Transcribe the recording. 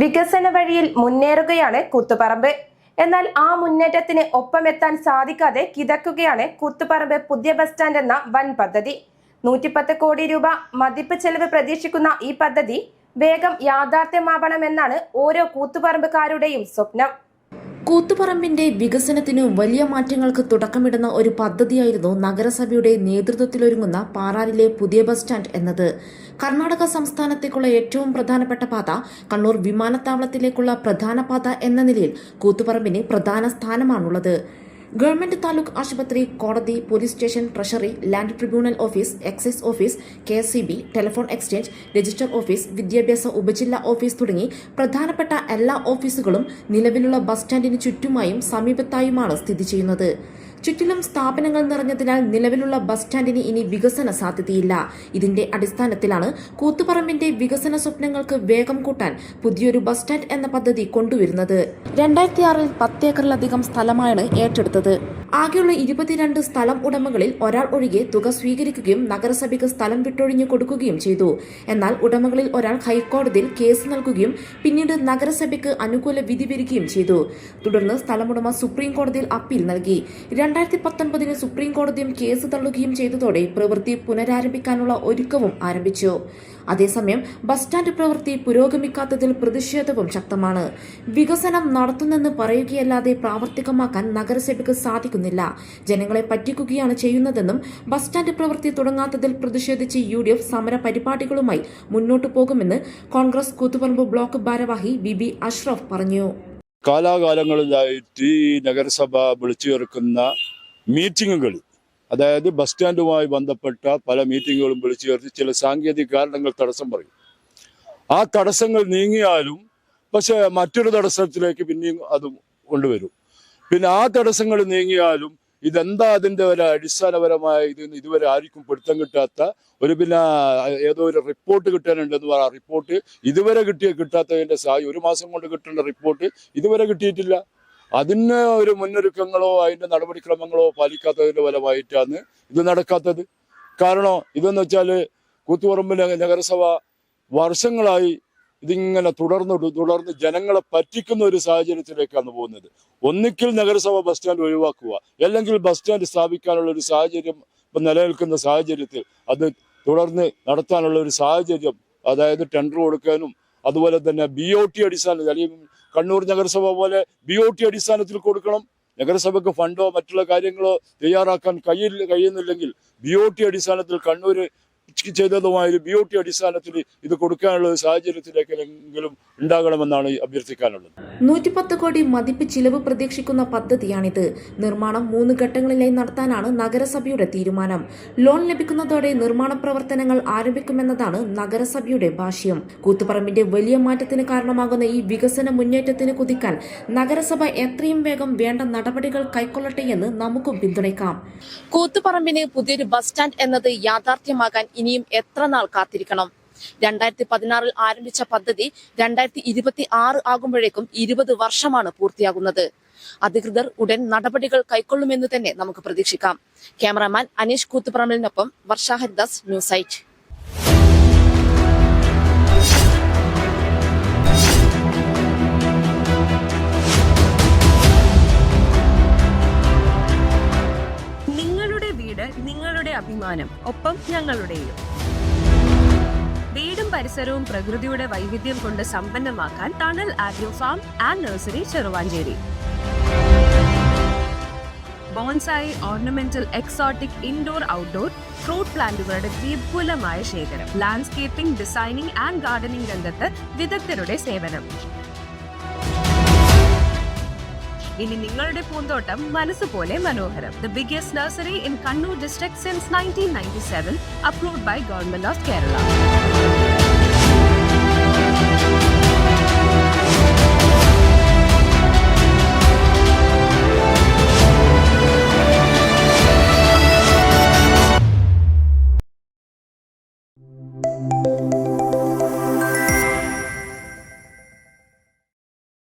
വികസന വഴിയിൽ മുന്നേറുകയാണ് കൂത്തുപറമ്പ്. എന്നാൽ ആ മുന്നേറ്റത്തിന് ഒപ്പമെത്താൻ സാധിക്കാതെ കിതക്കുകയാണ് കൂത്തുപറമ്പ് പുതിയ ബസ് സ്റ്റാൻഡ് എന്ന വൻ പദ്ധതി. 110 കോടി രൂപ മതിപ്പ് ചെലവ് പ്രതീക്ഷിക്കുന്ന ഈ പദ്ധതി വേഗം യാഥാർത്ഥ്യമാവണമെന്നാണ് ഓരോ കൂത്തുപറമ്പുകാരുടെയും സ്വപ്നം. കൂത്തുപറമ്പിന്റെ വികസനത്തിനു വലിയ മാറ്റങ്ങൾക്ക് തുടക്കമിടുന്ന ഒരു പദ്ധതിയായിരുന്നു നഗരസഭയുടെ നേതൃത്വത്തിലൊരുങ്ങുന്ന പാറാറിലെ പുതിയ ബസ് സ്റ്റാൻഡ് എന്നത്. കർണാടക സംസ്ഥാനത്തേക്കുള്ള ഏറ്റവും പ്രധാനപ്പെട്ട പാത, കണ്ണൂർ വിമാനത്താവളത്തിലേക്കുള്ള പ്രധാന പാത എന്ന നിലയിൽ കൂത്തുപറമ്പിന് പ്രധാന സ്ഥാനമാണുള്ളത്. ഗവൺമെന്റ് താലൂക്ക് ആശുപത്രി, കോടതി, police station, treasury, land tribunal office, excise office, KSCB, telephone exchange, register office, വിദ്യാഭ്യാസ ഉപജില്ലാ ഓഫീസ് തുടങ്ങി പ്രധാനപ്പെട്ട എല്ലാ ഓഫീസുകളും നിലവിലുള്ള ബസ് സ്റ്റാൻഡിന് ചുറ്റുമായും സമീപത്തായുമാണ് സ്ഥിതി ചെയ്യുന്നത്. ചുറ്റിലും സ്ഥാപനങ്ങൾ നിറഞ്ഞതിനാൽ നിലവിലുള്ള ബസ് സ്റ്റാൻഡിന് ഇനി വികസന സാധ്യതയില്ല. ഇതിന്റെ അടിസ്ഥാനത്തിലാണ് കൂത്തുപറമ്പിന്റെ വികസന സ്വപ്നങ്ങൾക്ക് വേഗം കൂട്ടാൻ പുതിയൊരു ബസ് സ്റ്റാൻഡ് എന്ന പദ്ധതി കൊണ്ടുവരുന്നത്. 2006 10 ഏക്കറിലധികം സ്ഥലമാണ് ഏറ്റെടുത്തത്. ആകെയുള്ള 22 സ്ഥലം ഉടമകളിൽ ഒരാൾ ഒഴികെ തുക സ്വീകരിക്കുകയും നഗരസഭയ്ക്ക് സ്ഥലം വിട്ടൊഴിഞ്ഞു കൊടുക്കുകയും ചെയ്തു. എന്നാൽ ഉടമകളിൽ ഒരാൾ ഹൈക്കോടതിയിൽ കേസ് നൽകുകയും പിന്നീട് നഗരസഭയ്ക്ക് അനുകൂല വിധി വരികയും ചെയ്തു. തുടർന്ന് സ്ഥലമുടമ സുപ്രീം കോടതിയിൽ അപ്പീൽ നൽകി. 2019 സുപ്രീം കോടതിയും കേസ് തള്ളുകയും ചെയ്തതോടെ പ്രവൃത്തി പുനരാരംഭിക്കാനുള്ള ഒരുക്കവും ആരംഭിച്ചു. അതേസമയം ബസ് സ്റ്റാൻഡ് പ്രവൃത്തി പുരോഗമിക്കാത്തതിൽ പ്രതിഷേധവും ശക്തമാണ്. വികസനം നടത്തുന്നെന്ന് പറയുകയല്ലാതെ പ്രാവർത്തികമാക്കാൻ നഗരസഭയ്ക്ക് സാധിക്കുന്നില്ല. ജനങ്ങളെ പറ്റിക്കുകയാണ് ചെയ്യുന്നതെന്നും ബസ് സ്റ്റാൻഡ് പ്രവൃത്തി തുടങ്ങാത്തതിൽ പ്രതിഷേധിച്ച് UDF സമര പരിപാടികളുമായി മുന്നോട്ടു പോകുമെന്ന് കോൺഗ്രസ് കൂത്തുപറമ്പ് ബ്ലോക്ക് ഭാരവാഹി BB അഷ്റഫ് പറഞ്ഞു. കാലാകാലങ്ങളിലായിട്ട് ഈ നഗരസഭ വിളിച്ചു ചേർക്കുന്ന മീറ്റിങ്ങുകൾ, അതായത് ബസ് സ്റ്റാൻഡുമായി ബന്ധപ്പെട്ട പല മീറ്റിങ്ങുകളും വിളിച്ചു ചേർത്ത് ചില സാങ്കേതിക കാരണങ്ങൾ തടസ്സം പറയും. ആ തടസ്സങ്ങൾ നീങ്ങിയാലും പക്ഷെ മറ്റൊരു തടസ്സത്തിലേക്ക് പിന്നെയും അത് കൊണ്ടുവരും. പിന്നെ ആ തടസ്സങ്ങൾ നീങ്ങിയാലും ഇതെന്താ അതിന്റെ ഒരു അടിസ്ഥാനപരമായ ഇതുവരെ ആർക്കും പിടുത്തം കിട്ടാത്ത പിന്നെ ഏതോ ഒരു റിപ്പോർട്ട് കിട്ടാനുണ്ടെന്ന് പറയാം. റിപ്പോർട്ട് ഇതുവരെ കിട്ടാത്തതിന്റെ ഒരു മാസം കൊണ്ട് കിട്ടേണ്ട റിപ്പോർട്ട് ഇതുവരെ കിട്ടിയിട്ടില്ല. അതിന് ഒരു മുന്നൊരുക്കങ്ങളോ അതിന്റെ നടപടിക്രമങ്ങളോ പാലിക്കാത്തതിന്റെ ഫലമായിട്ടാണ് ഇത് നടക്കാത്തത്. കാരണം ഇതെന്ന് വെച്ചാല് കൂത്തുപറമ്പിലെ നഗരസഭ വർഷങ്ങളായി ഇതിങ്ങനെ തുടർന്ന് ജനങ്ങളെ പറ്റിക്കുന്ന ഒരു സാഹചര്യത്തിലേക്കാണ് പോകുന്നത്. ഒന്നിക്കിൽ നഗരസഭ ബസ് സ്റ്റാൻഡ് ഒഴിവാക്കുക, അല്ലെങ്കിൽ ബസ് സ്റ്റാൻഡ് സ്ഥാപിക്കാനുള്ള ഒരു സാഹചര്യം നിലനിൽക്കുന്ന സാഹചര്യത്തിൽ അത് തുടർന്ന് നടത്താനുള്ള ഒരു സാഹചര്യം, അതായത് ടെൻഡർ കൊടുക്കാനും അതുപോലെ തന്നെ BOT അടിസ്ഥാനത്തിൽ, അല്ലെങ്കിൽ കണ്ണൂർ നഗരസഭ പോലെ BOT അടിസ്ഥാനത്തിൽ കൊടുക്കണം. നഗരസഭയ്ക്ക് ഫണ്ടോ മറ്റുള്ള കാര്യങ്ങളോ തയ്യാറാക്കാൻ കഴിയുന്നില്ലെങ്കിൽ BOT അടിസ്ഥാനത്തിൽ കണ്ണൂർ ചെയ്തതുമായ BOT അടിസ്ഥാനത്തിൽ ഇത് കൊടുക്കാനുള്ള സാഹചര്യത്തിലേക്കെങ്കിലും ഉണ്ടാകണമെന്നാണ് അഭ്യർത്ഥിക്കാനുള്ളത്. 110 കോടി മതിപ്പ് ചിലവ് പ്രതീക്ഷിക്കുന്ന പദ്ധതിയാണിത്. നിർമ്മാണം 3 ഘട്ടങ്ങളിലായി നടത്താനാണ് നഗരസഭയുടെ തീരുമാനം. ലോൺ ലഭിക്കുന്നതോടെ നിർമ്മാണ പ്രവർത്തനങ്ങൾ ആരംഭിക്കുമെന്നതാണ് നഗരസഭയുടെ ഭാഷ്യം. കൂത്തുപറമ്പിന്റെ വലിയ മാറ്റത്തിന് കാരണമാകുന്ന ഈ വികസന മുന്നേറ്റത്തിന് കുതിക്കാൻ നഗരസഭ എത്രയും വേഗം വേണ്ട നടപടികൾ കൈക്കൊള്ളട്ടെ എന്ന് നമുക്കും പിന്തുണയ്ക്കാം. കൂത്തുപറമ്പിന് പുതിയൊരു ബസ് സ്റ്റാൻഡ് എന്നത് യാഥാർത്ഥ്യമാകാൻ ഇനിയും എത്ര നാൾ കാത്തിരിക്കണം? 2016 ആരംഭിച്ച പദ്ധതി 2026 ആകുമ്പോഴേക്കും 20 വർഷമാണ് പൂർത്തിയാകുന്നത്. അധികൃതർ ഉടൻ നടപടികൾ കൈക്കൊള്ളുമെന്ന് തന്നെ നമുക്ക് പ്രതീക്ഷിക്കാം. ക്യാമറാമാൻ അനീഷ് കൂത്തുപറമ്പിലിനൊപ്പം വർഷ ഹരിദാസ്, ന്യൂസ് സൈറ്റ്. നിങ്ങളുടെ വീട്, നിങ്ങളുടെ അഭിമാനം, ഒപ്പം ഞങ്ങളുടെയും. വീടും പരിസരവും പ്രകൃതിയുടെ വൈവിധ്യം കൊണ്ട് സമ്പന്നമാക്കാൻ tunnel agro farm and nursery, Cheruvanchery. Bonsai, ornamental, exotic, indoor, outdoor fruit പ്ലാന്റുകളുടെ വിപുലമായ ശേഖരം. ലാൻഡ്സ്കേപ്പിംഗ്, ഡിസൈനിംഗ് ആൻഡ് ഗാർഡനിംഗ് രംഗത്ത് വിദഗ്ധരുടെ സേവനം. ഇനി നിങ്ങളുടെ പൂന്തോട്ടം മനസ്സുപോലെ മനോഹരം. The biggest nursery in Kannur district since 1997, approved by Government of Kerala.